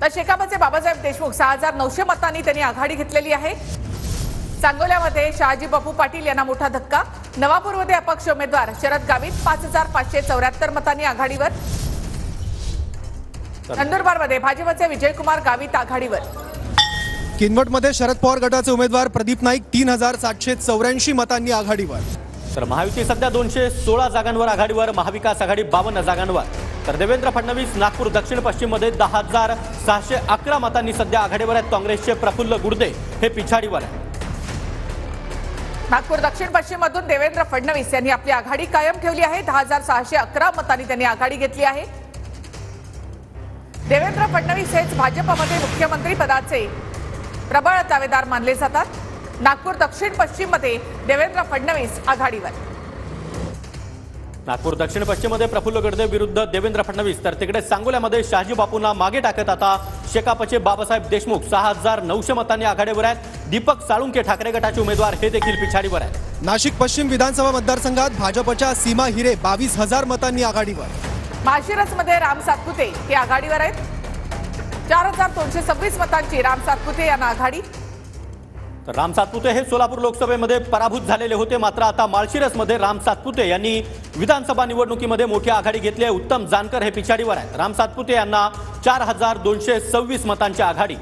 तर शेकापचे बाबासाहेब देशमुख 6900 मतांनी त्यांनी आघाडी घेतलेली आहे। सांगोल्यामध्ये शहाजी बापू पाटील यांना मोठा धक्का। नवापूरमध्ये अपक्ष उमेदवार शरद गावित 5574 मतांनी आघाडीवर। नंदुरबारमध्ये भाजपचे विजयकुमार गावित आघाडीवर। किनवटमध्ये शरद पवार गटाचे उमेदवार प्रदीप नाईक 3784 मतांनी आघाडीवर। तर महायुती सध्या 216 जागांवर आघाडीवर, महाविकास आघाडी 52 जागांवर। तर देवेंद्र फडणवीस नागपूर दक्षिण पश्चिम मध्ये 10611 मतांनी सध्या आघाडीवर आहेत। काँग्रेसचे प्रफुल्ल गुर्दे हे पिछाडीवर आहेत। नागपूर दक्षिण पश्चिम मधून देवेंद्र फडणवीस यांनी आपली आघाडी कायम ठेवली आहे। 10611 मतांनी त्यांनी आघाडी घेतली आहे। देवेंद्र फडणवीस हेच भाजपमध्ये मुख्यमंत्री पदाचे प्रबळ दावेदार मानले जातात। नागपूर दक्षिण पश्चिम मध्ये देवेंद्र फडणवीस आघाडीवर। नागपूर दक्षिण पश्चिम मध्ये प्रफुल्ल गुर्दे विरुद्ध देवेंद्र फडणवीस। तर तिकडे सांगोल्यामध्ये शहाजी बापूंना मागे टाकत आता शेकापचे बाबासाहेब देशमुख 6900 मतांनी आघाडीवर आहेत। दीपक साळुंके ठाकरे गटाचे उमेदवार हे देखील पिछाडीवर आहेत। नाशिक पश्चिम विधानसभा मतदारसंघात भाजपच्या सीमा हिरे 22000 मतांनी आघाडीवर। माळशिरसमध्ये राम सातपुते हे आघाडीवर आहेत। 4226 मतांची राम सातपुते यांना आघाडी। तर राम सातपुते हे सोलापूर लोकसभेमध्ये पराभूत झालेले होते, मात्र आता माळशिरसमध्ये राम सातपुते यांनी विधानसभा निवडणुकीमध्ये मोठी आघाडी घेतली आहे। उत्तम जानकर हे पिछाडीवर आहेत। राम सातपुते यांना 4226 मतांची आघाडी।